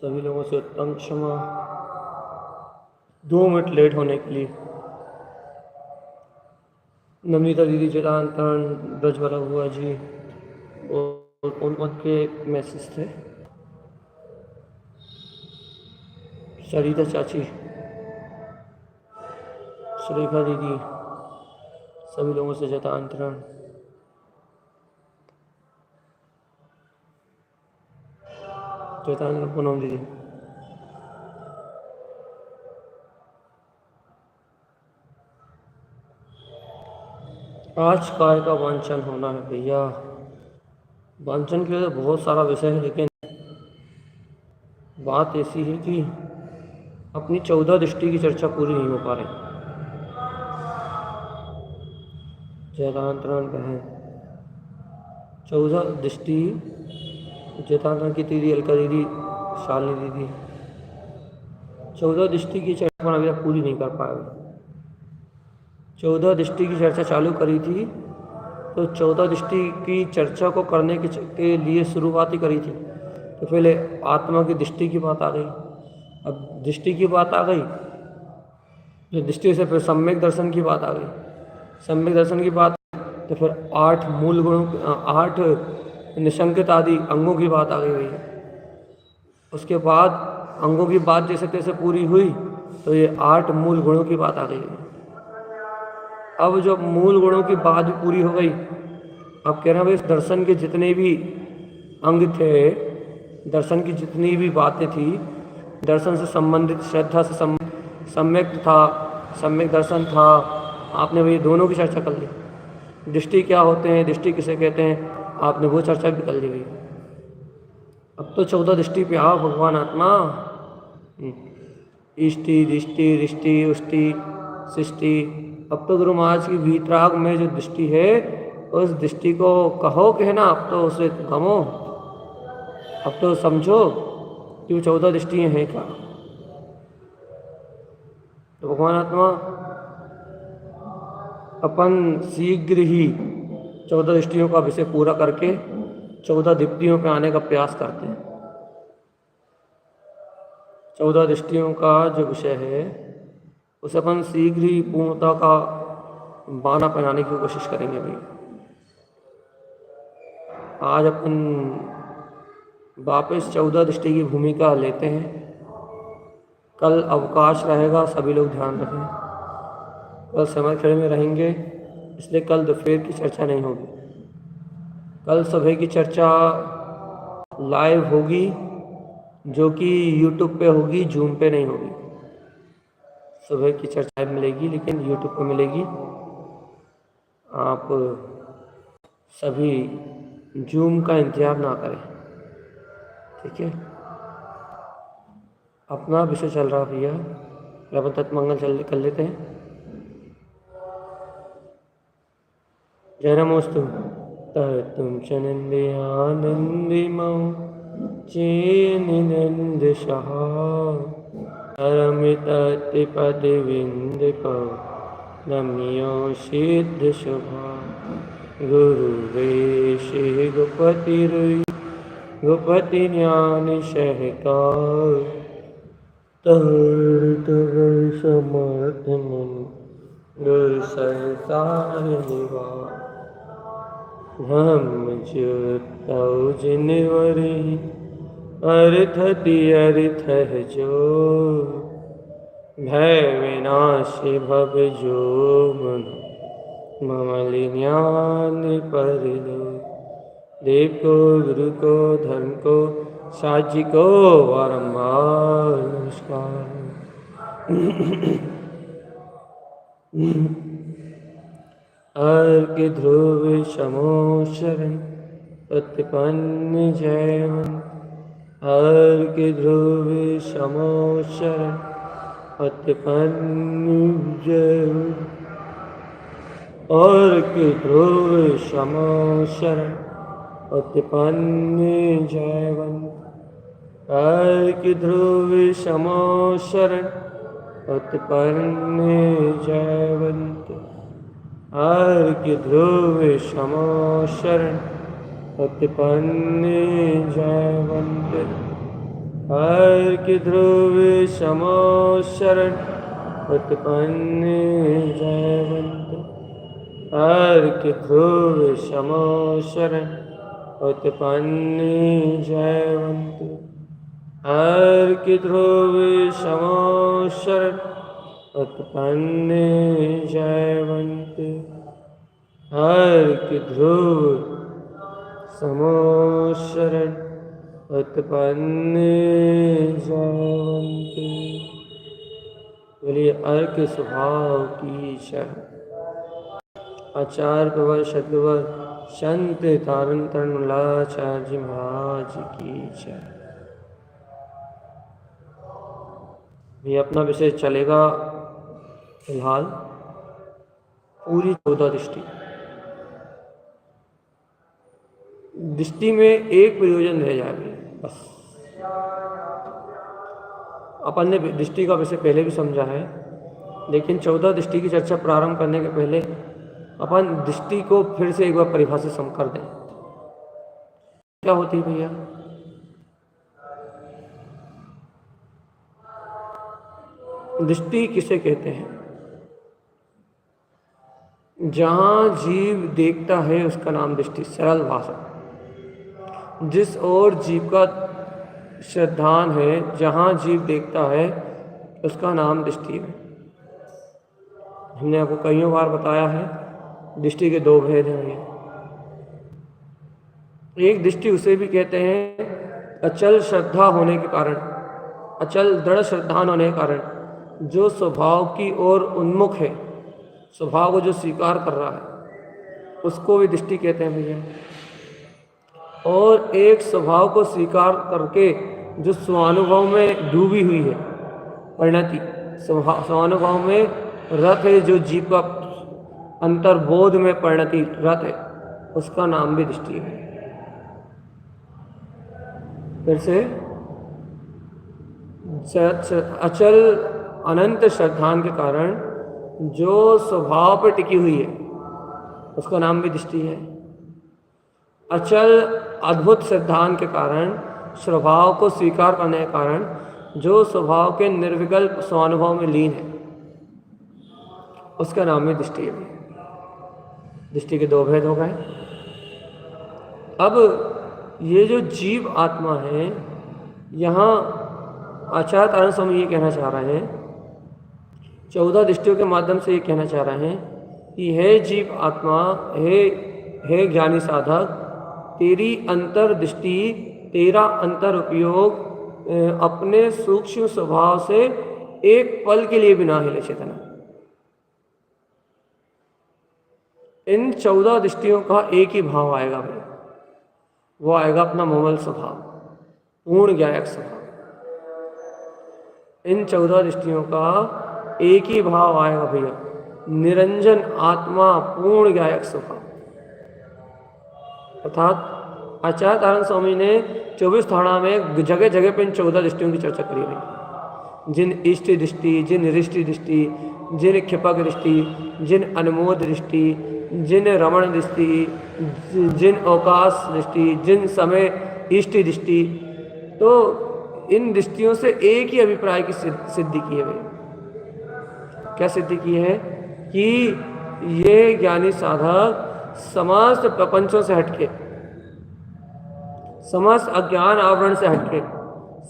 सभी लोगों से उत्तम क्षमा 2 मिनट लेट होने के लिए। नमिता दीदी, चिरांतरण, ब्रजवाला बुआ जी और उनके मैसेज थे। सरिता चाची, सुरेखा दीदी, सभी लोगों से जतांतरण। जतांतरण पूनम दीदी। आज काय का वांछन होना है भैया। वांछन के लिए बहुत सारा विषय है, लेकिन बात ऐसी है कि अपनी 14 दृष्टि की चर्चा पूरी नहीं हो पा रही। जयतांतरण बहन 14 दृष्टि, जयतांतरण की दीदी, अलका दीदी, शालिनी दीदी 14 दृष्टि की चर्चा अभी तक पूरी नहीं कर पाए। 14 दृष्टि की चर्चा चालू करी थी तो 14 दृष्टि की चर्चा को करने के लिए शुरुआत ही करी थी, तो पहले आत्मा की दृष्टि की बात आ गई। अब दृष्टि की बात आ गई, जो दृष्टि से फिर सम्यक दर्शन की बात आ गई। सम्यक दर्शन की बात तो फिर 8 मूल गुणों, 8 निशंकित आदि अंगों की बात आ गई भैया। उसके बाद अंगों की बात जैसे तैसे पूरी हुई तो ये 8 मूल गुणों की बात आ गई। अब जब मूल गुणों की बात भी पूरी हो गई, अब कह रहे हैं भाई दर्शन के जितने भी अंग थे, दर्शन की जितनी भी बातें थी, दर्शन से संबंधित श्रद्धा से सम्यक था, सम्यक दर्शन था, आपने भाई दोनों की चर्चा कर ली। दृष्टि क्या होते हैं, दृष्टि किसे कहते हैं, आपने वो चर्चा भी कर ली गई। अब तो 14 दृष्टि पे आओ भगवान आत्मा। इष्टि, दृष्टि, रिष्टि, उष्टि, सृष्टि। अब तो गुरु महाराज की वीतराग में जो दृष्टि है, उस दृष्टि को कहो कहना, अब तो उसे गमो, अब तो समझो कि वो 14 दृष्टियाँ हैं क्या। तो भगवान आत्मा अपन शीघ्र ही 14 दृष्टियों का विषय पूरा करके 14 दीप्तियों पे आने का प्रयास करते हैं। 14 दृष्टियों का जो विषय है उसे अपन शीघ्र ही पूर्णता का बाना पहनाने की कोशिश करेंगे भाई। आज अपन वापस 14 दृष्टि की भूमिका लेते हैं। कल अवकाश रहेगा, सभी लोग ध्यान रखें। कल समय खेड़े में रहेंगे, इसलिए कल दोपहर की चर्चा नहीं होगी। कल सुबह की चर्चा लाइव होगी, जो कि यूट्यूब पे होगी, जूम पे नहीं होगी। सुबह की चर्चा मिलेगी लेकिन यूट्यूब पे मिलेगी। आप सभी जूम का इंतजार ना करें, ठीक है। अपना विषय चल रहा भैया, रब तत्मंगल चल कर लेते हैं। जय नमोस्तु तुम चनंदे आनंदी मऊ चेनिनंद सहा परमितपद विंद को नमियो सिद्ध शुभा गुरु वेश गुपति रुई गुपति ज्ञान सहकार तहर समर्थ मन गुरु संसार निवार हम ज्योतौ जिनवरी अर्थति अर्थ है जो भय विनाशी भव जो मन ममलि ज्ञान पर लो। देव को, गुरु को, धर्म को, साजी को बारंबार नमस्कार। अर्घ्य ध्रुव समो शरण उत्पन्न जयवंत। अर्घ्य ध्रुव समो शरण उत्पन्न जयवंत। अर्घ्य ध्रुव समो शरण उत्पन्न जयवंत। अर्घ्य ध्रुव समो शरण उत्पन्न जयवंत। अर्घ्य ध्रुव समो शरण उत्पन्न जयवंत। हर की ध्रुव समो शरण उत्पन्न जयवंत। हर की ध्रुव समो शरण उत्पन्न जयवंत। हर की ध्रुव समो शरण उत्पन्न जयवंत। हर की ध्रुव समो शरण उत्पन्न जयवंत। बोलिए अर्क स्वभाव की जय। आचार्य प्रवर सदगुरुवर संत तारण तरणलाचार्य जी महाराज की जय। ये अपना विषय चलेगा फिलहाल पूरी 14 दृष्टि। दृष्टि में एक प्रयोजन रह जाएगा बस। अपन ने दृष्टि का विषय पहले भी समझा है, लेकिन 14 दृष्टि की चर्चा प्रारंभ करने के पहले अपन दृष्टि को फिर से एक बार परिभाषित कर दें। क्या होती है भैया? दृष्टि किसे कहते हैं? जहां जीव देखता है उसका नाम दृष्टि, सरल भाषा। जिस ओर जीव का श्रद्धान है, जहां जीव देखता है उसका नाम दृष्टि है। हमने आपको कईयों बार बताया है दृष्टि के दो भेद हैं भैया। एक दृष्टि उसे भी कहते हैं अचल श्रद्धा होने के कारण, अचल दृढ़ श्रद्धान होने के कारण, जो स्वभाव की ओर उन्मुख है, स्वभाव को जो स्वीकार कर रहा है, उसको भी दृष्टि कहते हैं भैया। और एक स्वभाव को स्वीकार करके जो स्वानुभव में डूबी हुई है, परिणति, स्वानुभव में रत है, जो जीव का अंतर्बोध में परिणति रत है, उसका नाम भी दृष्टि है। फिर से अचल अनंत श्रद्धान के कारण जो स्वभाव पर टिकी हुई है उसका नाम भी दृष्टि है। अचल अद्भुत श्रद्धान के कारण, स्वभाव को स्वीकार करने के कारण जो स्वभाव के निर्विकल्प स्वानुभव में लीन है उसका नाम भी दृष्टि है। दृष्टि के दो भेद हो गए। अब ये जो जीव आत्मा है, यहाँ आचार्य तारण स्वामी ये कहना चाह रहे हैं, 14 दृष्टियों के माध्यम से ये कहना चाह रहे हैं कि हे जीव आत्मा, हे ज्ञानी साधक, तेरी अंतर्दृष्टि, तेरा अंतर उपयोग अपने सूक्ष्म स्वभाव से एक पल के लिए भी ना हिले चेतना। इन 14 दृष्टियों का एक ही भाव आएगा भाई, वो आएगा अपना मोमल स्वभाव, पूर्ण ज्ञायक स्वभाव। इन 14 दृष्टियों का एक ही भाव आएगा भैया, निरंजन आत्मा, पूर्ण ज्ञायक स्वभाव। अर्थात आचार्य तारण स्वामी ने 24 थाणा में जगह जगह पर इन 14 दृष्टियों की चर्चा करी है। जिन इष्ट दृष्टि, जिन रिष्टि दृष्टि, जिन क्षिपक दृष्टि, जिन अनुमोद दृष्टि, जिन रमण दृष्टि, जिन अवकाश दृष्टि, जिन समय इष्ट दृष्टि, तो इन दृष्टियों से एक ही अभिप्राय की सिद्धि की है भाई। क्या सिद्धि की है? कि ये ज्ञानी साधक समस्त प्रपंचों से हटके, समस्त अज्ञान आवरण से हटके,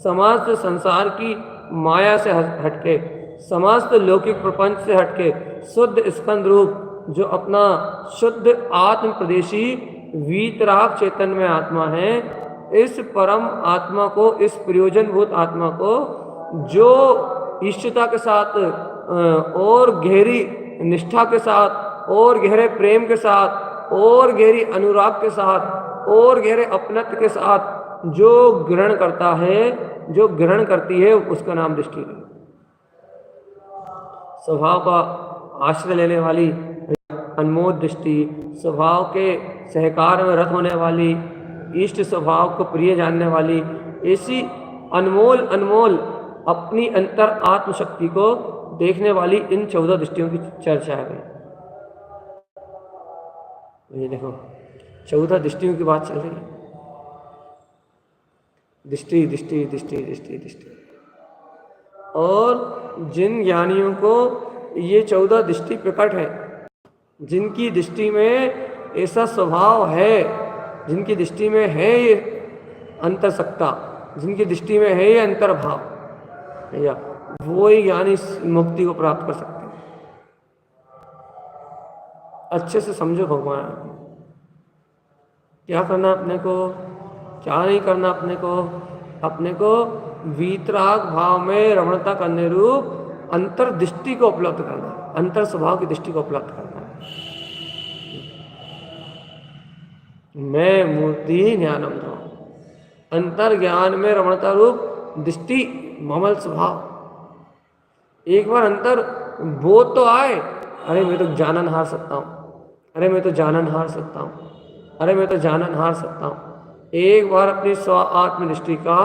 समस्त संसार की माया से हटके, समस्त लौकिक प्रपंच से हटके, शुद्ध स्कंद रूप जो अपना शुद्ध आत्म प्रदेशी वीतराग चेतन में आत्मा है, इस परम आत्मा को, इस प्रयोजनभूत आत्मा को, जो इष्टता के साथ और गहरी निष्ठा के साथ और गहरे प्रेम के साथ और गहरी अनुराग के साथ और गहरे अपनत्व के साथ जो ग्रहण करता है, जो ग्रहण करती है, उसका नाम दृष्टि है। स्वभाव का आश्रय लेने वाली अनमोद दृष्टि, स्वभाव के सहकार में रत होने वाली, इष्ट स्वभाव को प्रिय जानने वाली, ऐसी अनमोल अनमोल अपनी अंतर आत्मशक्ति को देखने वाली इन 14 दृष्टियों की चर्चा है। ये देखो 14 दृष्टियों की बात चल रही है। दृष्टि दृष्टि दृष्टि दृष्टि दृष्टि। और जिन ज्ञानियों को ये 14 दृष्टि प्रकट है, जिनकी दृष्टि में ऐसा स्वभाव है, जिनकी दृष्टि में है ये अंतरसत्ता, जिनकी दृष्टि में है ये अंतर्भाव, भैया वो ही ज्ञानी मुक्ति को प्राप्त कर सकते हैं। अच्छे से समझो भगवान, क्या करना अपने को, क्या नहीं करना अपने को। अपने को वीतराग भाव में रमणता करने रूप अंतर्दृष्टि को उपलब्ध करना है, अंतर स्वभाव की दृष्टि को उपलब्ध करना है। मैं मूर्ति ज्ञानम दो, अंतर ज्ञान में रमणता रूप दृष्टि ममल स्वभाव। एक बार अंतर बोध तो आए, अरे मैं तो जानन हार सकता हूँ, अरे मैं तो जानन हार सकता हूँ, अरे मैं तो जानन हार सकता हूँ। एक बार अपनी स्व आत्मदृष्टि का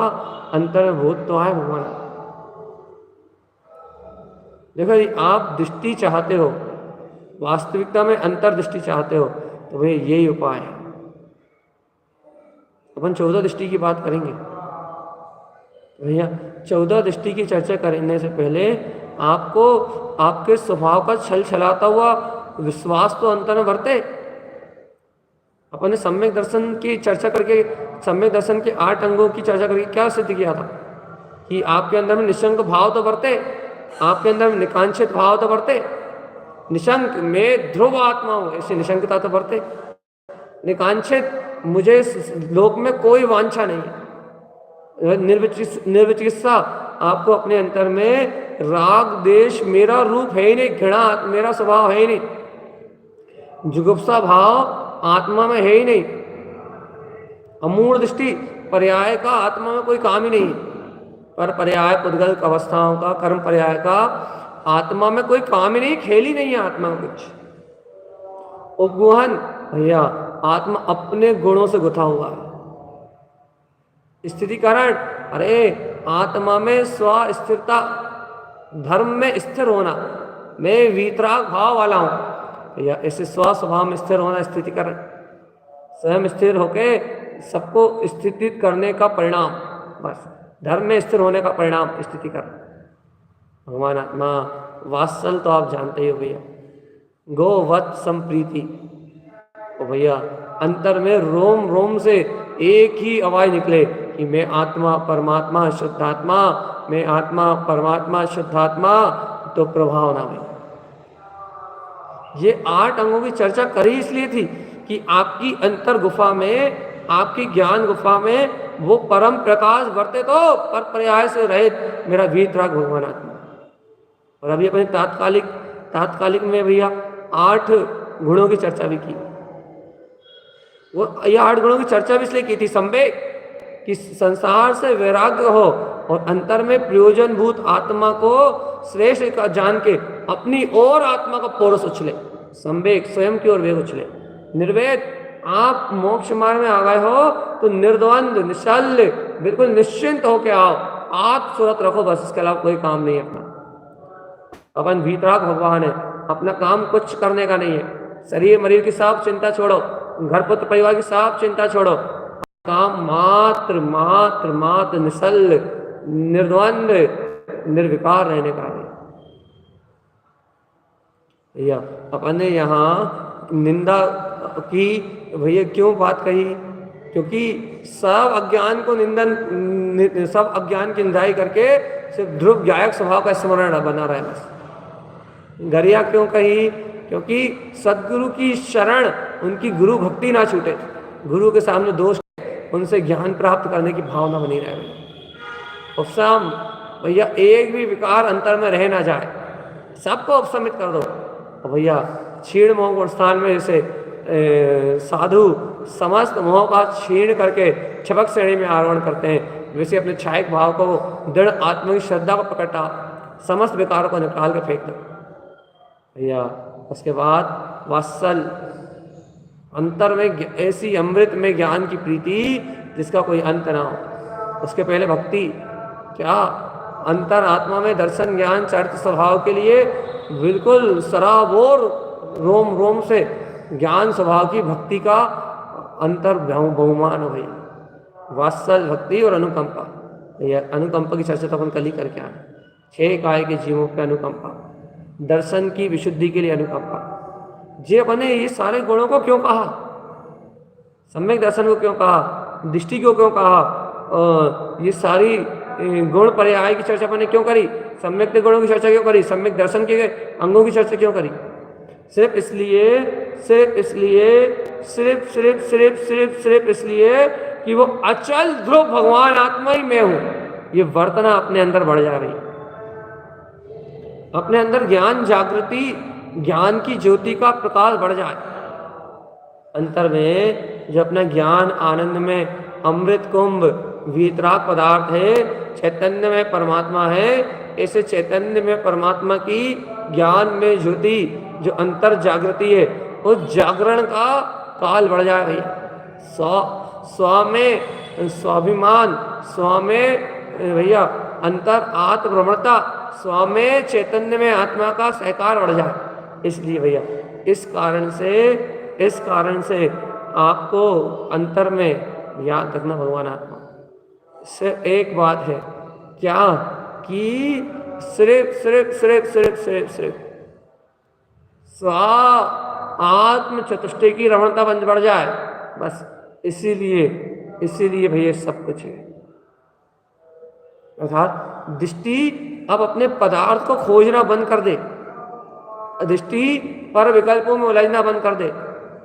अंतर में बोध तो आए भगवान। देखो यदि आप दृष्टि चाहते हो, वास्तविकता में अंतर्दृष्टि चाहते हो, तो भाई यही उपाय है। अपन 14 दृष्टि की बात करेंगे भैया। 14 दृष्टि की चर्चा करने से पहले आपको आपके स्वभाव का छल छलाता हुआ विश्वास तो अंतर में बरते। अपन ने सम्यक दर्शन की चर्चा करके, सम्यक दर्शन के 8 अंगों की चर्चा करके क्या सिद्ध किया था कि आपके अंदर में निशंक भाव तो बरते, आपके अंदर में निकांक्षित भाव तो बरते। निशंक में ध्रुव आत्मा हूं ऐसी निशंकता तो बरते। निकांक्षित मुझे लोक में कोई वांछा नहीं है। निर्विचिकित्सा आपको अपने अंतर में राग देश मेरा रूप है ही नहीं, घृणा मेरा स्वभाव है ही नहीं, जुगुप्सा भाव आत्मा में है ही नहीं। अमूढ़ दृष्टि पर्याय का आत्मा में कोई काम ही नहीं, पर पर्याय पुद्गल अवस्थाओं का, कर्म पर्याय का आत्मा में कोई काम ही नहीं, खेल ही नहीं है आत्मा में कुछ। उपगुहन भैया आत्मा अपने गुणों से गुथा हुआ है। स्थितिकरण, अरे आत्मा में स्व स्थिरता, धर्म में स्थिर होना, मैं वीतराग भाव वाला हूं या ऐसे स्व स्वभाव में स्थिर होना, स्थितिकरण स्वयं स्थिर होके सबको स्थितित करने का परिणाम, बस धर्म में स्थिर होने का परिणाम स्थितिकरण। भगवान आत्मा वात्सल तो आप जानते ही हो भैया, गोवत् संप्रीति। ओ भैया अंतर में रोम रोम से एक ही आवाज निकले कि मैं आत्मा परमात्मा शुद्धात्मा, मैं आत्मा परमात्मा शुद्धात्मा, तो प्रभाव ना भैया। ये 8 अंगों की चर्चा करी इसलिए थी कि आपकी अंतर गुफा में, आपकी ज्ञान गुफा में वो परम प्रकाश बरते तो पर पर्याय से रहित मेरा वीतराग भगवान आत्मा। और अभी अपने तात्कालिक में भैया 8 गुणों की चर्चा भी की। वो ये 8 गुणों की चर्चा भी इसलिए की थी, संवेग कि संसार से वैराग्य हो और अंतर में प्रयोजनभूत आत्मा को श्रेष्ठ का जान के अपनी और आत्मा का पोरस उछले, संवेग स्वयं की ओर वेग उछले। निर्वेद, आप मोक्ष मार्ग में आ गए हो तो निर्द्वंद निश्चल बिल्कुल निश्चिंत होके आओ, आप सूरत रखो, बस इसके अलावा कोई काम नहीं है अपना। अपन वीतराग भगवान है, अपना काम कुछ करने का नहीं है। शरीर मरीर की सब चिंता छोड़ो, घर पुत्र परिवार की सब चिंता छोड़ो, काम मात्र मात्र मात्र निश्चल निर्द्वंद निर्विकार रहने का है भैया। अपन ने यहाँ निंदा की भैया, क्यों बात कही? क्योंकि सब अज्ञान को निंदन, सब अज्ञान की निंदाई करके सिर्फ ध्रुव गायक स्वभाव का स्मरण बना रहा है बस। गरिया क्यों कही? क्योंकि सदगुरु की शरण, उनकी गुरु भक्ति ना छूटे, गुरु के सामने दोष, उनसे ज्ञान प्राप्त करने की भावना बनी रहे। उपशम भैया, एक भी विकार अंतर में रह ना जाए, सबको उपशमित कर दो। और भैया क्षीण मोह गुण स्थान में जैसे साधु समस्त मोह का क्षीण करके क्षपक श्रेणी में आरोहण करते हैं, वैसे अपने छायक भाव को, दृढ़ आत्मिक श्रद्धा को पकड़ता, समस्त विकारों को निकाल के फेंक दो भैया। उसके बाद वात्सल, अंतर में ऐसी अमृत में ज्ञान की प्रीति जिसका कोई अंत ना हो। उसके पहले भक्ति, क्या अंतर आत्मा में दर्शन ज्ञान चरित्र स्वभाव के लिए बिल्कुल सराबोर रोम रोम से ज्ञान स्वभाव की भक्ति का अंतर बहुमान हो भैया। वात्सल भक्ति और अनुकंपा। अनुकंपा की चर्चा तो अपन कल ही करके आए। 6 काय के जीवों पे अनुकंपा, दर्शन की विशुद्धि के लिए अनुकंपा। जे अपने ये सारे गुणों को क्यों कहा, सम्यक दर्शन को क्यों कहा, दृष्टि को क्यों कहा, ये सारी गुण पर्याय की चर्चा अपने क्यों करी, सम्यक गुणों की चर्चा क्यों करी, सम्यक दर्शन के अंगों की चर्चा क्यों करी? सिर्फ इसलिए कि वो अचल ध्रुव भगवान आत्मा ही मैं हूं, ये वर्तना अपने अंदर बढ़ जा रही है। अपने अंदर ज्ञान जागृति, ज्ञान की ज्योति का प्रकाश बढ़ जाए अंतर में। जो अपना ज्ञान आनंद में अमृत कुंभ वीतराग पदार्थ है, चैतन्य में परमात्मा है, ऐसे चैतन्य में परमात्मा की ज्ञान में ज्योति जो अंतर जागृति है, उस जागरण का काल बढ़ जाए भैया। स्व में स्वाभिमान, स्व में भैया अंतर आत्मभ्रमणता, स्व में चैतन्य में आत्मा का सहकार बढ़ जाए। इसलिए भैया इस कारण से आपको अंतर में याद रखना भगवान आत्मा। सिर्फ एक बात है क्या कि सिर्फ स्व आत्म चतुष्टय की रमणता बंद बढ़ जाए बस। इसीलिए भैया सब कुछ है। अर्थात दृष्टि अब अपने पदार्थ को खोजना बंद कर दे, दृष्टि पर विकल्पों में उलझना बंद कर दे,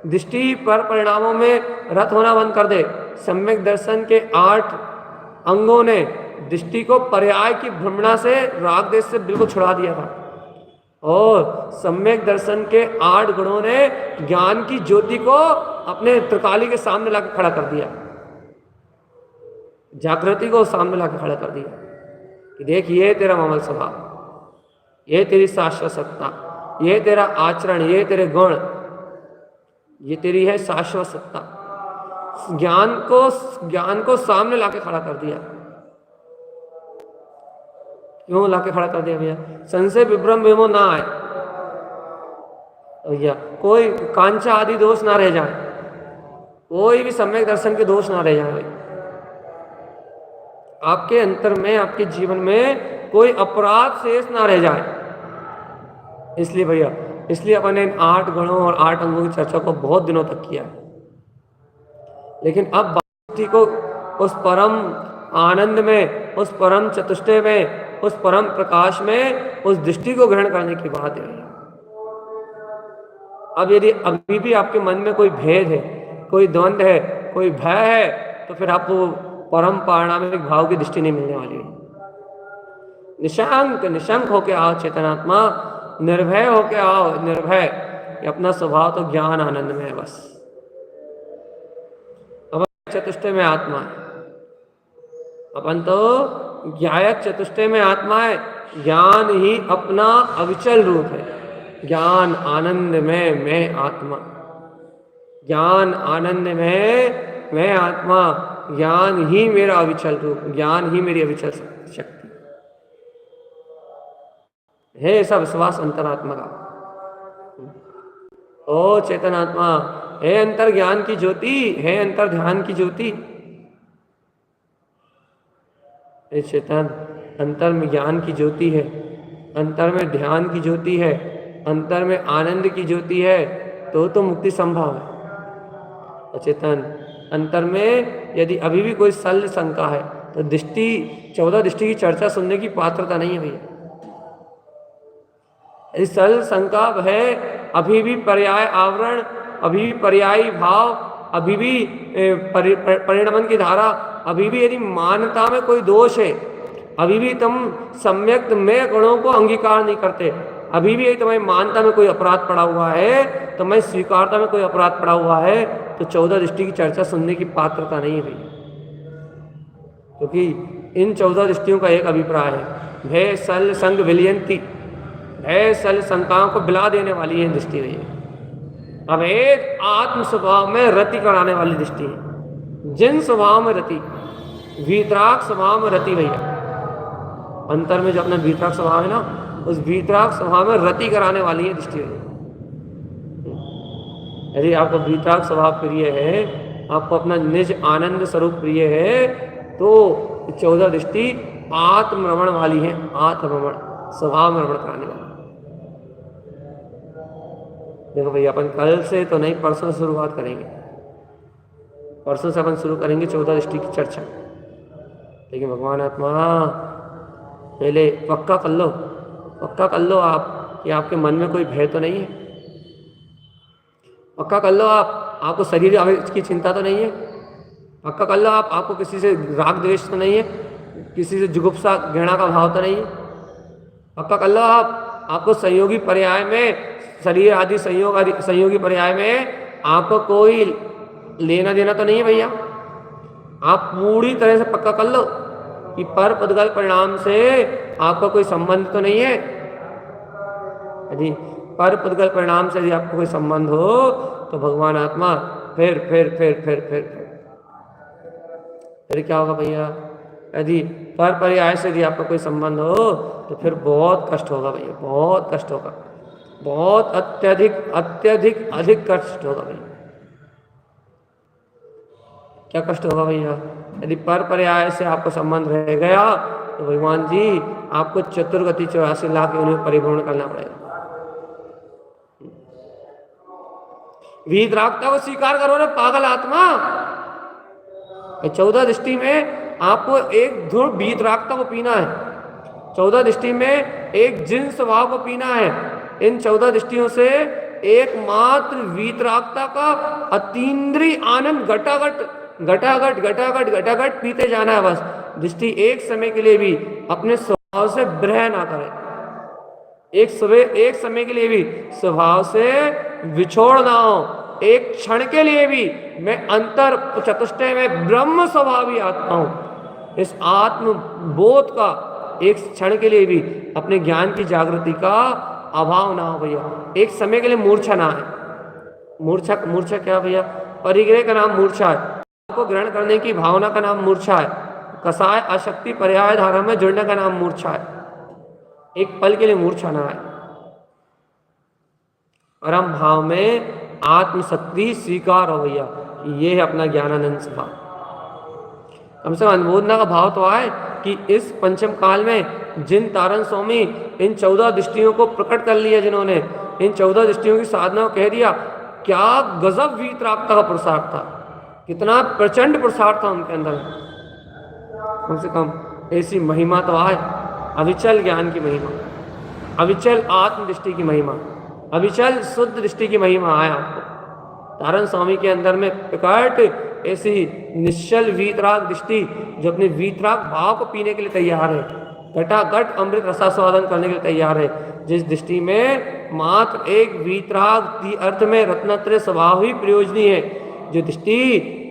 दृष्टि पर परिणामों में रत होना बंद कर दे। सम्यक दर्शन के 8 अंगों ने दृष्टि को पर्याय की भ्रमणा से, राग देश से बिल्कुल छुड़ा दिया था, और सम्यक दर्शन के 8 गुणों ने ज्ञान की ज्योति को अपने त्रिकाली के सामने लाकर खड़ा कर दिया, जागृति को सामने लाकर खड़ा कर दिया कि देख ये तेरा ममल स्वभाव, ये तेरी शाश्वत सत्ता, ये तेरा आचरण, ये तेरे गुण, ये तेरी है शाश्वत सत्ता। ज्ञान को सामने लाके खड़ा कर दिया। क्यों लाके खड़ा कर दिया भैया? संशय विभ्रम विमो ना आए भैया, कोई कांचा आदि दोष ना रह जाए, कोई भी सम्यक दर्शन के दोष ना रह जाए भाई। आपके अंतर में, आपके जीवन में कोई अपराध शेष ना रह जाए। इसलिए भैया, इसलिए अपने इन 8 गुणों और 8 अंगों की चर्चा को बहुत दिनों तक किया, लेकिन अब बात को उस परम आनंद में, उस परम चतुष्टय में, उस परम प्रकाश में, उस दृष्टि को ग्रहण करने की बात है। अब यदि अभी भी आपके मन में कोई भेद है, कोई द्वंद्व है, कोई भय है, तो फिर आपको परम पारणामिक भाव की दृष्टि नहीं मिलने वाली है। निशंक होके आओ चेतनात्मा, निर्भय होके आओ, निर्भय। अपना स्वभाव तो ज्ञान आनंद में है बस। अब चतुष्टय में आत्मा है, अपन तो ज्ञायक चतुष्टय में आत्मा है। ज्ञान ही अपना अविचल रूप है। ज्ञान आनंद में मैं आत्मा, ज्ञान आनंद में मैं आत्मा, ज्ञान ही मेरा अविचल रूप, ज्ञान ही मेरी अविचल शक्ति है। ऐसा विश्वास अंतरात्मा का। ओ चेतन आत्मा, है अंतर ज्ञान की ज्योति, है अंतर ध्यान की ज्योति। चेतन, अंतर में ज्ञान की ज्योति है, अंतर में ध्यान की ज्योति है, अंतर में आनंद की ज्योति है, तो मुक्ति संभव है। चेतन, अंतर में यदि अभी भी कोई शल्य शंका है तो दृष्टि, 14 दृष्टि की चर्चा सुनने की पात्रता नहीं है भैया। यदि शल्य शंका है, अभी भी पर्याय आवरण, अभी भी पर्यायी भाव, अभी भी परिणमन की धारा, अभी भी यदि मानता में कोई दोष है, अभी भी तुम सम्यक में गुणों को अंगीकार नहीं करते, अभी भी यदि तुम्हें मानता में कोई अपराध पड़ा हुआ है, तुम्हें स्वीकारता में कोई अपराध पड़ा हुआ है, तो 14 दृष्टि की चर्चा सुनने की पात्रता नहीं है भैया। क्योंकि इन 14 दृष्टियों का एक अभिप्राय है, भय शल्य संग विलयंती, भय शल्य शंकाओं को बिला देने वाली है दृष्टि भैया। अब एक आत्म स्वभाव में रति कराने वाली दृष्टि है। जिन स्वभाव में रति, वीतराग स्वभाव में रति भैया, अंतर में जो अपना वीतराग स्वभाव है ना, उस वीतराग स्वभाव में रति कराने वाली है दृष्टि भैया। यदि आपको वीतराग स्वभाव प्रिय है आपको अपना निज आनंद स्वरूप प्रिय है, तो 14 दृष्टि आत्मरमण वाली है, आत्मरमण, स्वभाव में रमण कराने वाली। देखो भैया, अपन कल से तो नहीं, परसों से शुरुआत करेंगे। परसों से अपन शुरू करेंगे 14 दृष्टि की चर्चा। लेकिन भगवान आत्मा पहले पक्का कर लो, पक्का कर लो आप कि आपके मन में कोई भय तो नहीं है। पक्का कर लो आप, आपको शरीर की चिंता तो नहीं है। पक्का कर लो आप, आपको किसी से राग द्वेष तो नहीं है, किसी से जुगुप्सा घृणा का भाव तो नहीं है। पक्का कर लो आप, आपको संयोगी पर्याय में, शरीर आदि संयोगी पर्याय में आपको कोई लेना देना तो नहीं है भैया। आप पूरी तरह से पक्का कर लो कि पर पदगल परिणाम से आपका कोई संबंध तो नहीं है। यदि पर पदगल परिणाम से यदि आपको कोई संबंध हो तो भगवान आत्मा फिर क्या होगा भैया? यदि पर पर्याय से यदि आपका कोई संबंध हो तो फिर बहुत कष्ट होगा भैया, बहुत कष्ट होगा, बहुत अत्यधिक अधिक कष्ट होगा भैया। क्या कष्ट होगा भैया? यदि पर पर्याय से आपको संबंध रह गया तो भगवान जी आपको चतुर्गति 84 लाख योनियों परिभ्रमण करना पड़ेगा। वीतरागता को स्वीकार करो रे पागल आत्मा। 14 दृष्टि में आपको एक धुर वीतरागता को पीना है, 14 दृष्टि में एक जिन स्वभाव को पीना है। इन 14 दृष्टियों से एकमात्र वीतरागता का अतीन्द्रिय आनंद घटाघट पीते जाना है बस। दृष्टि एक समय के लिए भी अपने स्वभाव से ब्रह ना करे, एक समय के लिए भी स्वभाव से विछोड़ ना हो, एक क्षण के लिए भी मैं अंतर चतुष्टय में ब्रह्म स्वभावी आत्मा हूं, इस आत्म बोध का एक क्षण के लिए भी अपने ज्ञान की जागृति का अभाव ना हो भैया। एक समय के लिए मूर्छा ना है। मूर्छा क्या भैया? परिग्रह का नाम मूर्छा है, को ग्रहण करने की भावना का नाम मूर्छा है, कसाय अशक्ति पर्याय धारा में जुड़ने का नाम मूर्छा है। एक पल के लिए मूर्छा ना है। परम भाव में आत्मशक्ति स्वीकार हो भैया, ये है अपना ज्ञानानंद स्वभाव। कम से कम अनुमोदना का भाव तो आए कि इस पंचम काल में जिन तारण स्वामी इन 14 दृष्टियों को प्रकट कर लिया, जिन्होंने इन 14 दृष्टियों की साधना को कह दिया, क्या गजब वीतरागता का प्रसार था, कितना प्रचंड प्रसार था उनके अंदर। कम से कम ऐसी महिमा तो आए, अविचल ज्ञान की महिमा, अविचल आत्मदृष्टि की महिमा, अविचल शुद्ध दृष्टि की महिमा आए आपको। तारण स्वामी के अंदर में प्रकट ऐसी निश्चल वीतराग दृष्टि, जो अपने वीतराग भाव को पीने के लिए तैयार है, घटाघट अमृत रसास्वादन करने के लिए तैयार है, जिस दृष्टि में मात्र एक वीतराग अर्थ में रत्नत्रय स्वभाव ही प्रयोजनी है, जो दृष्टि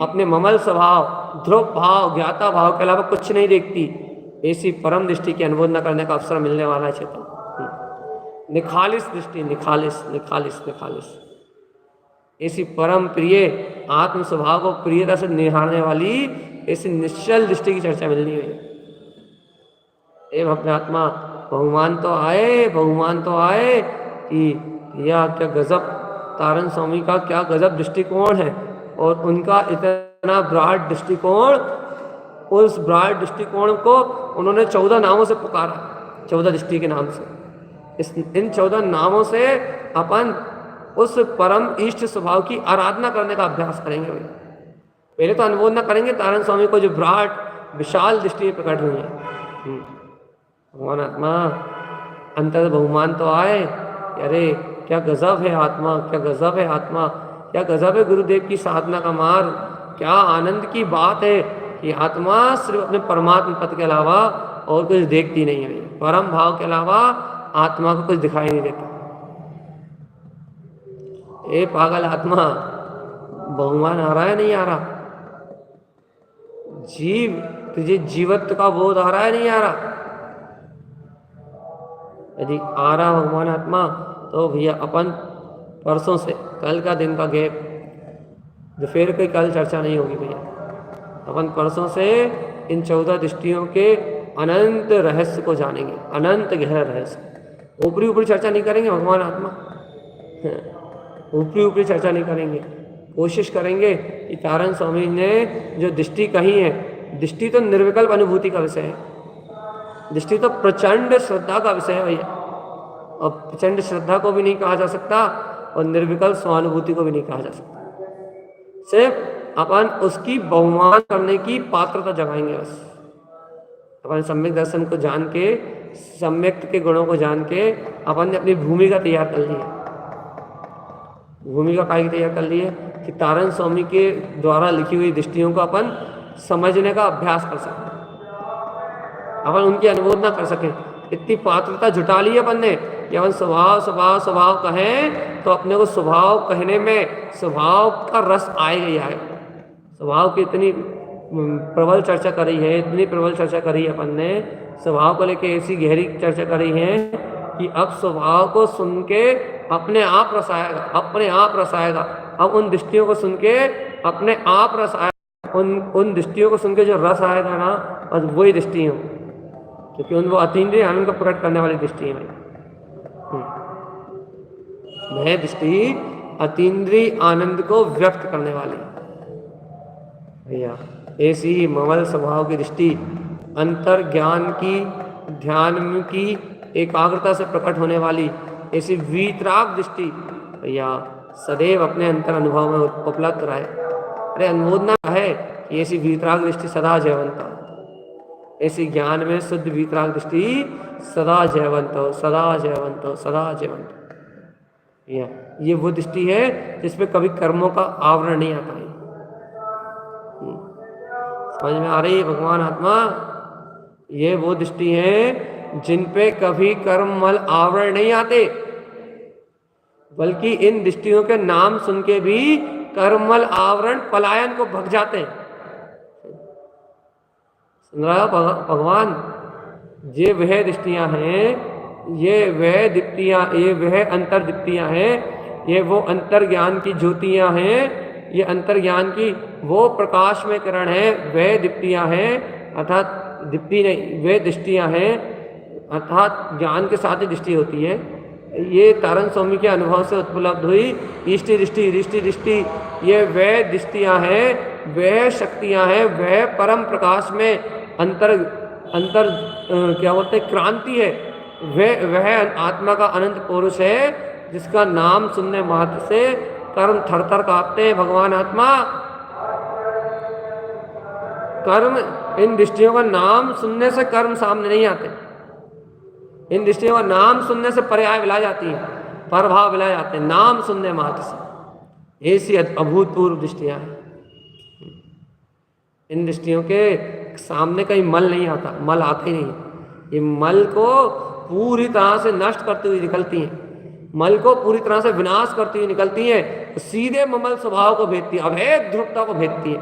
अपने ममल स्वभाव, ध्रुव भाव, ज्ञाता भाव के अलावा कुछ नहीं देखती, ऐसी परम दृष्टि की अनुमोदना करने का अवसर मिलने वाला है चेतन। निखालिस दृष्टि, निखालिस ऐसी परम प्रिय आत्म स्वभाव को प्रियता से निहारने वाली ऐसी निश्चल दृष्टि की चर्चा मिलनी है। एवं अपने आत्मा बहुमान तो आए कि यह क्या गजब तारण स्वामी का क्या गजब दृष्टिकोण है, और उनका इतना ब्राड दृष्टिकोण, उस ब्राड दृष्टिकोण को उन्होंने 14 नामों से पुकारा, 14 दृष्टि के नाम से। इन 14 नामों से अपन उस परम इष्ट स्वभाव की आराधना करने का अभ्यास करेंगे। पहले तो अनुमोदना करेंगे तारण स्वामी को, जो ब्राड विशाल दृष्टि प्रकट हुई है। भगवान आत्मा अंतर बहुमान तो आए, अरे क्या गजब है आत्मा, क्या गजब है आत्मा, क्या गजब है गुरुदेव की साधना का मार्ग, क्या आनंद की बात है कि आत्मा सिर्फ अपने परमात्मा पद के अलावा और कुछ देखती नहीं है। परम भाव के अलावा आत्मा को कुछ दिखाई नहीं देता। ए पागल आत्मा, बहुमान आ रहा है नहीं आ रहा? तुझे जीवत्व का बोध आ रहा है नहीं आ रहा? यदि आ रहा भगवान आत्मा तो भैया अपन परसों से, कल का दिन का गैप, जो फिर कोई कल चर्चा नहीं होगी भैया, अपन परसों से इन 14 दृष्टियों के अनंत रहस्य को जानेंगे, अनंत गहरा रहस्य। ऊपरी चर्चा नहीं करेंगे भगवान आत्मा, ऊपरी चर्चा नहीं करेंगे, कोशिश करेंगे कि तारण स्वामी ने जो दृष्टि कही है, दृष्टि तो निर्विकल्प अनुभूति का विषय है, दृष्टि तो प्रचंड श्रद्धा का विषय है भैया, और प्रचंड श्रद्धा को भी नहीं कहा जा सकता और निर्विकल्प स्वानुभूति को भी नहीं कहा जा सकता। सिर्फ अपन उसकी बहुमान करने की पात्रता जगाएंगे बस। अपन सम्यक दर्शन को जान के, सम्यक के गुणों को जान के अपन ने अपनी भूमिका तैयार कर ली है। भूमिका काय की तैयार कर ली है कि तारण स्वामी के द्वारा लिखी हुई दृष्टियों को अपन समझने का अभ्यास कर सकें, अपन उनकी अनुमोदना कर सकें। इतनी पात्रता जुटा ली है अपन ने कि अपन स्वभाव स्वभाव स्वभाव कहें तो अपने को स्वभाव कहने में स्वभाव का रस आएगा ही आएगा। स्वभाव की इतनी प्रबल चर्चा करी है, इतनी प्रबल चर्चा करी है अपन ने, स्वभाव को लेके ऐसी गहरी चर्चा करी है कि अब स्वभाव को सुन के अपने आप रस आएगा, अपने आप रस आएगा। अब उन दृष्टियों को सुन के अपने आप रस आएगा, उन दृष्टियों को सुन के जो रस आएगा ना, बस वही दृष्टि हो, क्योंकि उन वो अतीन्द्रिय आनंद को प्रकट करने वाली दृष्टि है। वह दृष्टि अतीन्द्रिय आनंद को व्यक्त करने वाली भैया। ऐसी ही ममल स्वभाव की दृष्टि अंतर ज्ञान की, ध्यान की एकाग्रता से प्रकट होने वाली ऐसी वीतराग दृष्टि भैया सदैव अपने अंतर अनुभव में उपलब्ध रहे। अरे अनुमोदना है कि ऐसी वीतराग दृष्टि सदा जयवंत हो, ऐसी ज्ञान में शुद्ध वीतराग दृष्टि सदा जयवंत हो, सदा जयवंत हो, सदा जयवंत हो। ये वो दृष्टि है जिसमें कभी कर्मों का आवरण नहीं आता है। समझ में आ रही है भगवान आत्मा? ये वो दृष्टि है जिन पे कभी कर्ममल आवरण नहीं आते, बल्कि इन दृष्टियों के नाम सुन के भी कर्ममल आवरण पलायन को भग जाते हैं। सुन रहा भगवान? ये वह दृष्टियां हैं, ये वह दीप्तियां, ये वह अंतर दीप्तियां हैं, ये वो अंतर ज्ञान की ज्योतियां हैं, ये अंतर ज्ञान की वो प्रकाश में किरण है, वह दीप्तियां हैं, अर्थात दीप्ति नहीं, वे दृष्टियां हैं, अर्थात ज्ञान के साथ ही दृष्टि होती है। ये तारण स्वामी के अनुभव से उपलब्ध हुई इष्टि दृष्टि, दृष्टि दृष्टि, ये वह दृष्टियां हैं, वह शक्तियां हैं, वह परम प्रकाश में अंतर क्या बोलते हैं, क्रांति है। वह आत्मा का अनंत पुरुष है जिसका नाम सुनने मात्र से कर्म थरथर कांपते हैं। भगवान आत्मा कर्म, इन दृष्टियों का नाम सुनने से कर्म सामने नहीं आते, इन दृष्टियों का नाम सुनने से पर्याय मिला जाती है, प्रभाव मिला जाते हैं नाम सुनने मात्र से। ऐसी अभूतपूर्व दृष्टियां हैं। इन दृष्टियों के सामने कहीं मल नहीं आता, मल आता ही नहीं। ये मल को पूरी तरह से नष्ट करती हुई निकलती हैं, मल को पूरी तरह से विनाश करती हुई निकलती हैं, सीधे ममल स्वभाव को भेदती है, अभेद ध्रुवता को भेदती है।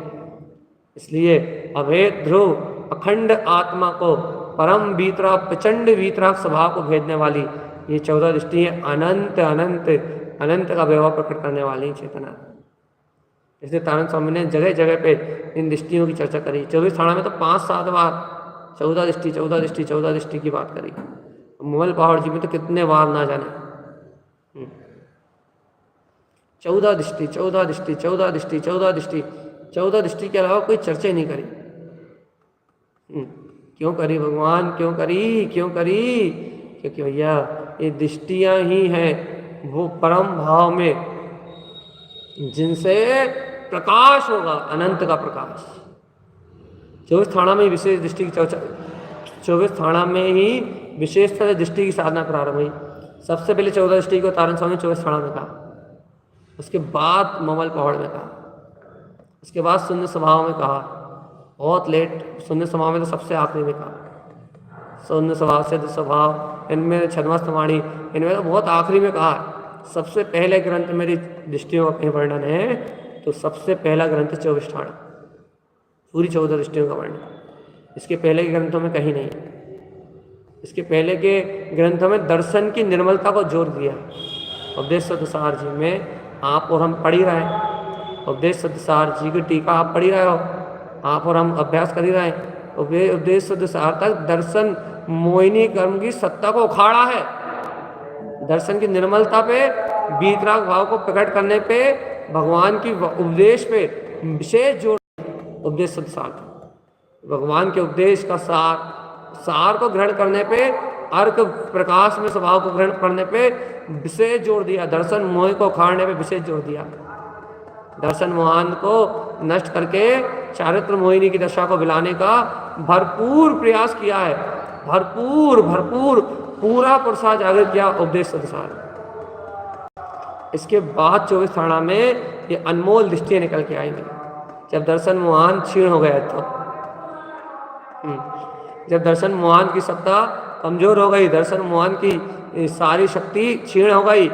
इसलिए अभेद ध्रुव अखंड आत्मा को परम वीतराग, प्रचंड वीतराग स्वभाव को भेदने वाली ये 14 दृष्टि है, अनंत अनंत अनंत का वैभव प्रकट करने वाली चेतना। इसलिए तारण स्वामी ने जगह जगह पे इन दृष्टियों की चर्चा करी। 24 थाना में तो 5-7 बार 14 दृष्टि 14 दृष्टि 14 दृष्टि की बात करी। ममल पहाड़ जी में तो कितने बार ना जाने 14 दृष्टि 14 दृष्टि 14 दृष्टि 14 दृष्टि 14 दृष्टि के अलावा कोई चर्चा ही नहीं करी। क्यों करी भगवान, क्यों करी, क्यों करी? क्योंकि भैया ये दृष्टियां ही हैं वो परम भाव में जिनसे प्रकाश होगा, अनंत का प्रकाश। 24 थाना में विशेष दृष्टि की चर्चा, 24 थाना में ही विशेषता से दृष्टि की साधना प्रारंभ हुई। सबसे पहले 14 दृष्टि को तारण स्वामी 24 थाना में कहा, उसके बाद ममल पहाड़ में कहा, उसके बाद शून्य स्वभाव में कहा, बहुत लेट शून्य स्वभाव में तो सबसे आखिरी में कहा। शून्य स्वभाव, सिद्ध स्वभाव, इनमें छद्मस्तवाणी, इनमें तो बहुत आखिरी में कहा। सबसे पहले ग्रंथ मेरी दृष्टियों का वर्णन है तो सबसे पहला ग्रंथ 24 थाना, पूरी 14 दृष्टियों का वर्णन। इसके पहले के ग्रंथों में कहीं नहीं। इसके पहले के ग्रंथों में दर्शन की निर्मलता को जोर दिया। उपदेश सदसार जी में आप और हम पढ़ ही रहे हैं, उपदेश सदसार जी की टीका आप पढ़ ही रहे हो, आप और हम अभ्यास कर ही रहे हैं। उपदेश सदसार तक दर्शन मोहिनी कर्म की सत्ता को उखाड़ा है, दर्शन की निर्मलता पे, वीतराग भाव को प्रकट करने पे भगवान की उपदेश पे विशेष जोर, उपदेश शुद्ध सार, भगवान के उपदेश का सार को ग्रहण करने पे, अर्क प्रकाश में स्वभाव को ग्रहण करने पे विशेष जोर दिया, दर्शन मोह को उखाड़ने पे विशेष जोर दिया, दर्शन मोहान को नष्ट करके चारित्र मोहिनी की दशा को मिलाने का भरपूर प्रयास किया है, भरपूर पूरा पुरुषार्थ जागृत किया उपदेश संसार। इसके बाद 24 थाना में ये अनमोल दृष्टियां निकल के आएंगी। जब दर्शन मोहान क्षीण हो गया तो जब दर्शन मोहान की सत्ता कमजोर हो गई, दर्शन मोहान की सारी शक्ति क्षीण हो गई,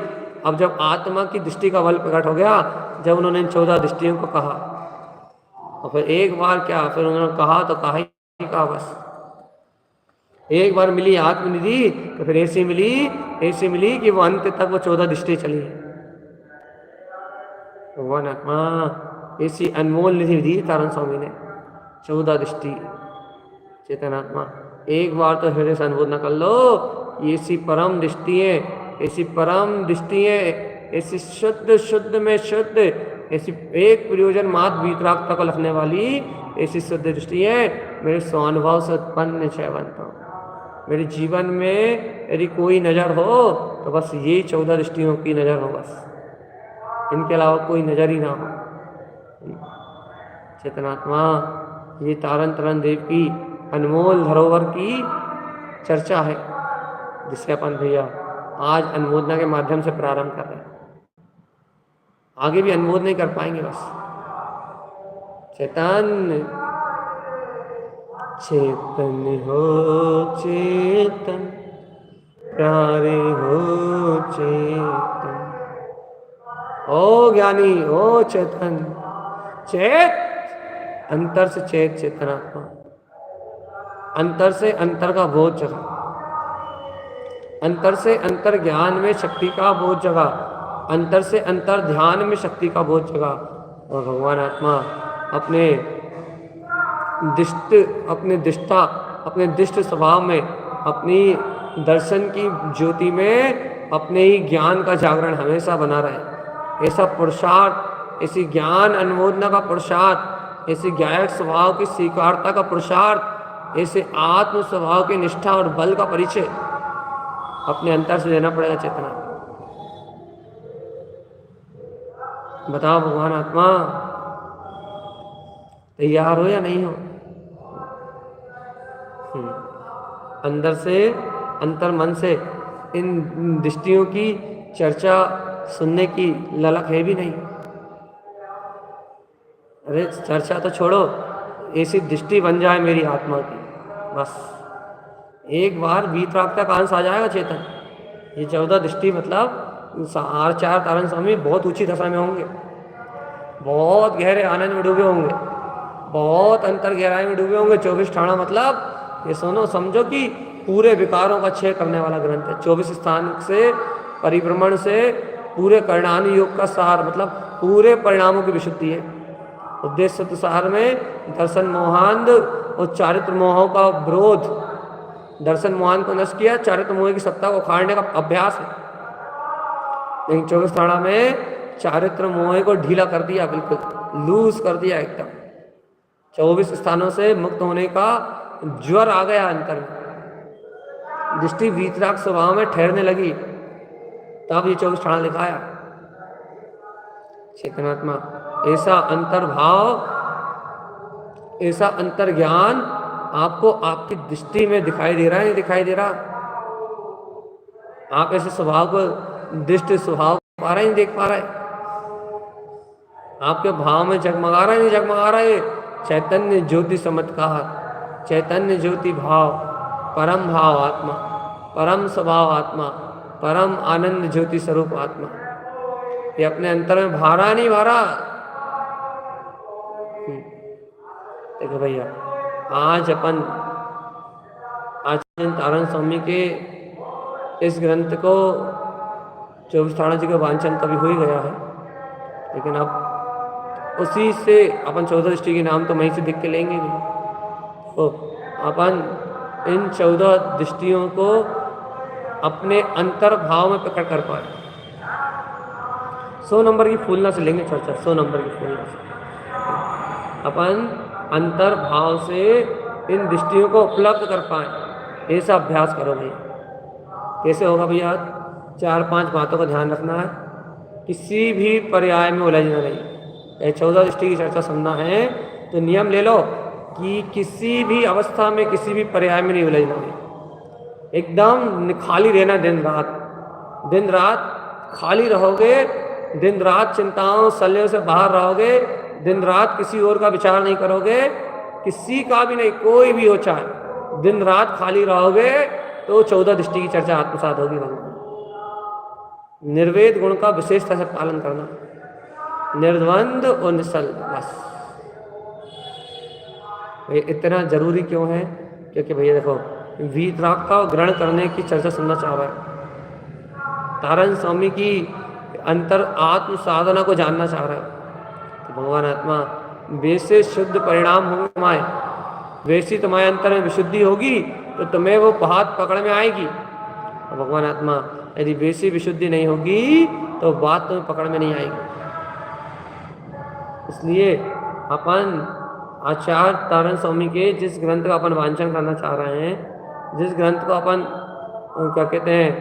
अब जब आत्मा की दृष्टि का बल प्रकट हो गया, जब उन्होंने इन 14 दृष्टियों को कहा, और फिर एक बार क्या, फिर उन्होंने कहा तो कहा ही कहा, बस एक बार मिली आत्मनिधि तो फिर ऐसी मिली कि वो अंत तक वो 14 दृष्टि चली। भगवान आत्मा ऐसी अनमोल निधि दी तारण स्वामी ने, 14 दृष्टि चेतनात्मा। एक बार तो हृदय से अनुभव न कर लो, ऐसी परम दृष्टियां, ऐसी शुद्ध में शुद्ध, ऐसी एक प्रयोजन मात्र वीतरागता को लखने वाली ऐसी शुद्ध दृष्टियां मेरे स्वानुभव से उत्पन्न छयवंत हो। मेरे जीवन में यदि कोई नज़र हो तो बस यही 14 दृष्टियों की नज़र हो, बस इनके अलावा कोई नज़र ही ना हो। चेतनात्मा, ये तारण तरण देव की अनमोल धरोहर की चर्चा है, जिससे अपन भैया आज अनुमोदना के माध्यम से प्रारंभ कर रहे हैं। आगे भी अनुमोद नहीं कर पाएंगे, बस चेतन हो चेतन, प्यारे हो चेतन, ओ ज्ञानी ओ चेतन, अंतर से चेतनात्मा, अंतर से अंतर का बोध जगा, अंतर से अंतर ज्ञान में शक्ति का बोध जगा, अंतर से अंतर ध्यान में शक्ति का बोध जगा, और भगवान आत्मा अपने दिष्ट स्वभाव में, अपनी दर्शन की ज्योति में अपने ही ज्ञान का जागरण हमेशा बना रहे। ऐसा पुरुषार्थ, ऐसी ज्ञान अनुमोदना का पुरुषार्थ, ऐसी गायक स्वभाव की स्वीकारता का पुरुषार्थ, ऐसे आत्म स्वभाव की निष्ठा और बल का परिचय अपने अंतर से देना पड़ेगा। चेतना बताओ भगवान आत्मा, तैयार हो या नहीं हो? अंदर से, अंतर मन से इन दृष्टियों की चर्चा सुनने की ललक है भी नहीं। अरे चर्चा तो छोड़ो, ऐसी दृष्टि बन जाए मेरी आत्मा की, बस एक बार वीतरागता का अंश आ जाएगा। चेतन, ये 14 दृष्टि मतलब चार तारण स्वामी बहुत ऊंची दशा में होंगे, बहुत गहरे आनंद में डूबे होंगे, बहुत अंतर गहराई में डूबे होंगे। 24 ठाणा मतलब ये सुनो, समझो कि पूरे विकारों का क्षय करने वाला ग्रंथ है। 24 स्थान से परिभ्रमण से पूरे कर्णानु योग का सार, मतलब पूरे परिणामों की विशुद्धि है। उपदेश सत्य सार में दर्शन मोहांध और चारित्र मोहों का विरोध, दर्शन मोहान को नष्ट किया, चारित्र मोह की सत्ता को उखाड़ने का अभ्यास है। लेकिन 24 थाना में चारित्र मोह को ढीला कर दिया, बिल्कुल लूज कर दिया एकदम। 24 स्थानों से मुक्त होने का ज्वर आ गया अंतर में, दृष्टि वीतराग स्वभाव में ठहरने लगी, तब ये 24 थाना लिखाया। चेतनात्मा, ऐसा अंतर भाव, ऐसा अंतर ज्ञान आपको आपकी दृष्टि में दिखाई दे रहा है, नहीं दिखाई दे रहा? आप ऐसे स्वभाव को, दृष्टि स्वभाव पा रहे, नहीं देख पा रहे? आपके भाव में जगमगा रहा है, नहीं जगमगा रहा है? चैतन्य ज्योति चमत्कार, चैतन्य ज्योति भाव, परम भाव आत्मा, परम स्वभाव आत्मा, परम आनंद ज्योति स्वरूप आत्मा, ये अपने अंतर में भारा नहीं भारा। देखो भैया, आज अपन आचार्य तारण स्वामी के इस ग्रंथ को 24 थाना जी का वांछन कभी हो ही गया है, लेकिन अब उसी से अपन 14 दृष्टि के नाम तो वहीं से दिख के लेंगे नहीं। तो अपन इन 14 दृष्टियों को अपने अंतर भाव में प्रकट कर पाए। 100 नंबर की फूलना से लेंगे चर्चा, 100 नंबर की फूलना से अपन अंतर भाव से इन दृष्टियों को उपलब्ध कर पाए। ऐसा अभ्यास करो भैया। कैसे होगा भैया? 4-5 बातों का ध्यान रखना है, किसी भी पर्याय में उलझना नहीं। 14 दृष्टि की चर्चा सुनना है तो नियम ले लो कि किसी भी अवस्था में किसी भी पर्याय में नहीं उलझना है, एकदम खाली रहना। दिन रात खाली रहोगे, दिन रात चिंताओं सल्यों से बाहर रहोगे, दिन रात किसी और का विचार नहीं करोगे, किसी का भी नहीं, कोई भी हो चाहे, दिन रात खाली रहोगे तो 14 दृष्टि की चर्चा आत्मसात होगी भगवान। निर्वेद गुण का विशेषता से पालन करना, निर्द्वंद और निश्चल, बस। इतना जरूरी क्यों है? क्योंकि भैया देखो, वीतराग का ग्रहण करने की चर्चा सुनना चाह रहा है, तारण स्वामी की अंतर आत्म साधना को जानना चाह रहा है। तो भगवान आत्मा वैसे शुद्ध परिणाम होंगे तुम्हारे, वैसी तुम्हारे अंतर में विशुद्धि होगी तो तुम्हें वो बात पकड़ में आएगी। और भगवान आत्मा यदि वैसी विशुद्धि नहीं होगी तो बात तुम्हें पकड़ में नहीं आएगी। इसलिए अपन आचार्य तारण स्वामी के जिस ग्रंथ का अपन वांछन करना चाह रहे हैं, जिस ग्रंथ को अपन क्या कहते हैं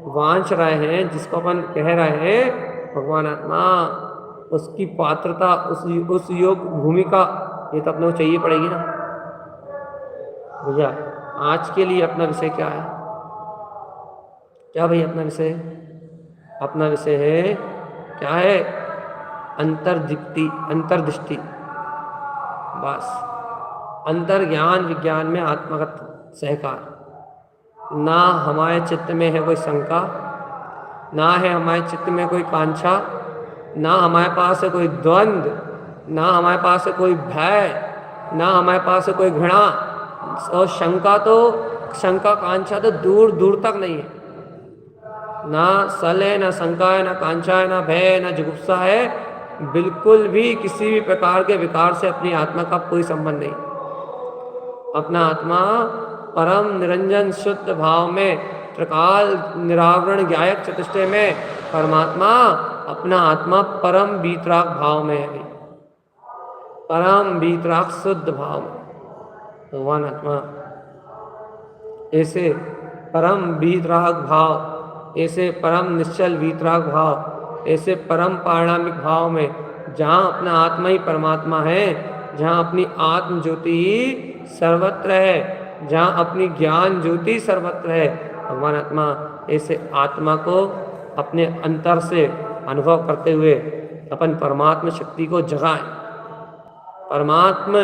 वांछ रहे हैं, जिसको अपन कह रहे हैं, भगवान आत्मा उसकी पात्रता, उस योग भूमिका ये तो अपने को चाहिए पड़ेगी ना भैया। आज के लिए अपना विषय क्या है? क्या भैया अपना विषय? अपना विषय है क्या है? अंतर्दृष्टि, बस। अंतर्ज्ञान विज्ञान में आत्मगत सहकार। ना हमारे चित्त में है कोई शंका, ना है हमारे चित्त में कोई कांक्षा, ना हमारे पास है कोई द्वंद्व, ना हमारे पास है कोई भय, ना हमारे पास है कोई घृणा। और शंका कांक्षा तो दूर दूर तक नहीं है। ना सल है, ना शंका है, ना कांक्षा है, ना भय है, ना जुगुप्सा है, बिल्कुल भी किसी भी प्रकार के विकार से अपनी आत्मा का कोई संबंध नहीं। अपना आत्मा परम निरंजन शुद्ध भाव में, त्रिकाल निरावरण ज्ञायक चतुष्टय में परमात्मा, अपना आत्मा परम वीतराग भाव में है, परम वीतराग शुद्ध भाव में। भगवान आत्मा ऐसे परम वीतराग भाव, ऐसे परम निश्चल वीतराग भाव, ऐसे परम पारणामिक भाव में, जहाँ अपना आत्मा ही परमात्मा है, जहाँ अपनी आत्म ज्योति ही सर्वत्र है, जहाँ अपनी ज्ञान ज्योति सर्वत्र है। भगवान आत्मा ऐसे आत्मा को अपने अंतर से अनुभव करते हुए अपन परमात्मा शक्ति को जगाएं, परमात्मा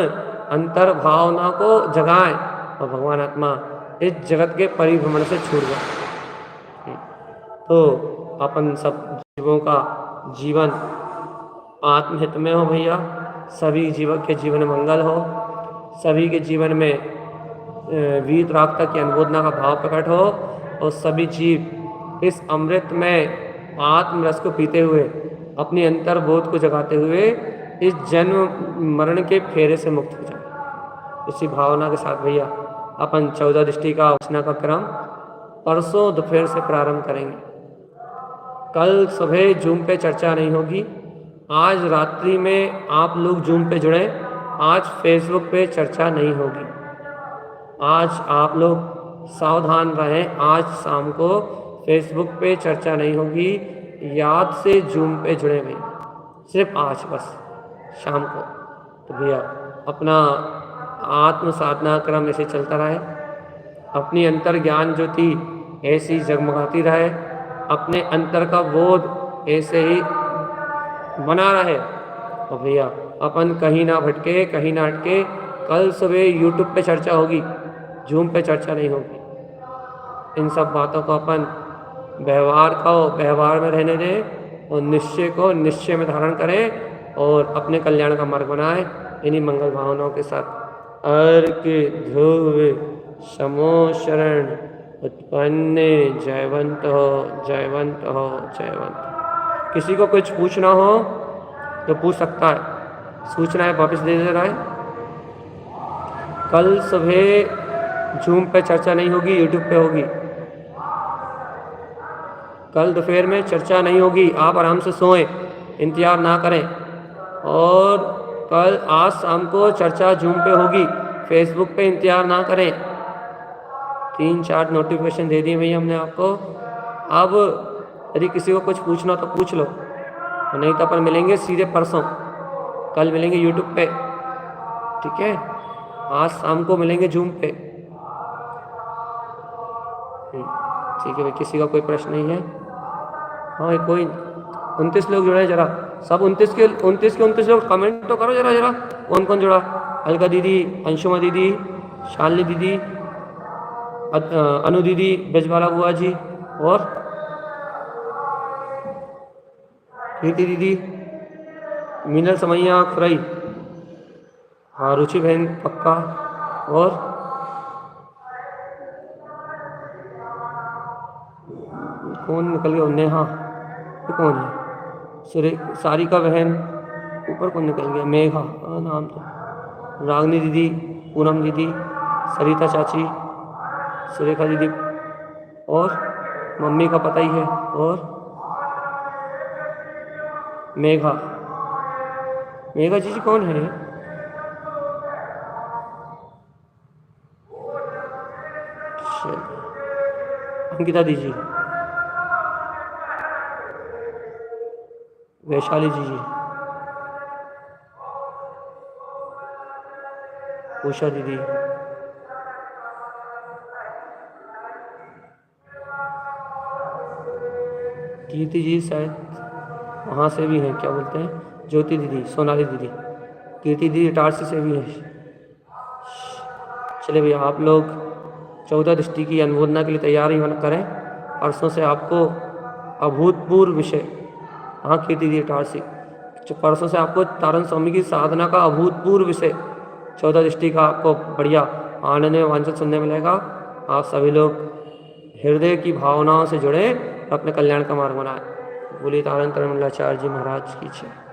अंतर भावना को जगाएं, और भगवान आत्मा इस जगत के परिभ्रमण से छूट जाए। तो अपन सब जीवों का जीवन आत्महित में हो भैया, सभी जीवों के जीवन में मंगल हो, सभी के जीवन में वीतरागता की अनुमोदना का भाव प्रकट हो, और सभी जीव इस अमृत में आत्मरस को पीते हुए, अपनी अंतर्बोध को जगाते हुए इस जन्म मरण के फेरे से मुक्त हो जाए। इसी भावना के साथ भैया अपन 14 दृष्टि का वासना का क्रम परसों दोपहर से प्रारंभ करेंगे। कल सुबह जूम पे चर्चा नहीं होगी, आज रात्रि में आप लोग जूम पे जुड़े, आज फेसबुक पे चर्चा नहीं होगी। आज आप लोग सावधान रहें, आज शाम को फेसबुक पे चर्चा नहीं होगी, याद से जूम पे जुड़े भैया, सिर्फ आज बस शाम को। तो भैया अपना आत्म साधना क्रम ऐसे चलता रहे, अपनी अंतर ज्ञान ज्योति ऐसी जगमगाती रहे, अपने अंतर का बोध ऐसे ही बना रहे। और भैया अपन कहीं ना भटके, कहीं ना हटके। कल सुबह यूट्यूब पे चर्चा होगी, जूम पे चर्चा नहीं होगी। इन सब बातों को अपन व्यवहार में रहने दें, और निश्चय को निश्चय में धारण करें, और अपने कल्याण का मार्ग बनाएं इन्हीं मंगल भावनाओं के साथ। अर्क ध्रुव समो शरण उत्पन्ने, जयवंत हो जयवंत हो जयवंत। किसी को कुछ पूछना हो तो पूछ सकता है, सूचना है वापस दे रहा है। कल सुबह जूम पे चर्चा नहीं होगी, यूट्यूब पे होगी। कल दोपहर में चर्चा नहीं होगी, आप आराम से सोएं। इंतजार ना करें। और कल आज शाम को चर्चा जूम पे होगी, फेसबुक पे इंतजार ना करें। 3-4 नोटिफिकेशन दे दिए भैया हमने आपको। अब यदि किसी को कुछ पूछना तो पूछ लो, नहीं तो अपन मिलेंगे सीधे परसों, कल मिलेंगे यूट्यूब पे, ठीक है। आज शाम को मिलेंगे जूम पे। ठीक है भाई, किसी का कोई प्रश्न नहीं है? हाँ भाई, कोई 29 लोग जुड़े, जरा सब 29 के 29 लोग कमेंट तो करो जरा। कौन कौन जुड़ा? अलका दीदी, अंशुमा दीदी, शालिनी दीदी, अनु दीदी, ब्रजबाला बुआ जी, और कीर्ति दीदी, मीनल समैया खुरई, हाँ रुचि बहन पक्का, और कौन निकल गया? नेहा, ये कौन है? सारिका बहन, ऊपर कौन निकल गया? मेघा, नाम तो, रागनी दीदी, पूनम दीदी, सरिता चाची, सुरेखा दीदी, और मम्मी का पता ही है, और मेघा जी कौन है? अंकिता दीजी, वैशाली जी, उषा दीदी, कीर्ति जी शायद वहाँ से भी हैं, क्या बोलते हैं, ज्योति दीदी, सोनाली दीदी, कीर्ति दीदी इटारसी से भी है। चलिए भैया, आप लोग 14 दृष्टि की अनुमोदना के लिए तैयारी करें। परसों से आपको अभूतपूर्व विषय, हाँ कीर्ति दीदी इटारसी, परसों से आपको तारण स्वामी की साधना का अभूतपूर्व विषय 14 दृष्टि का आपको बढ़िया आनंद में वांछित सुनने मिलेगा। आप सभी लोग हृदय की भावनाओं से जुड़े, अपने कल्याण का मार्ग बनाए। बोलिए तारण तरणमंडलाचार्य जी महाराज की जय।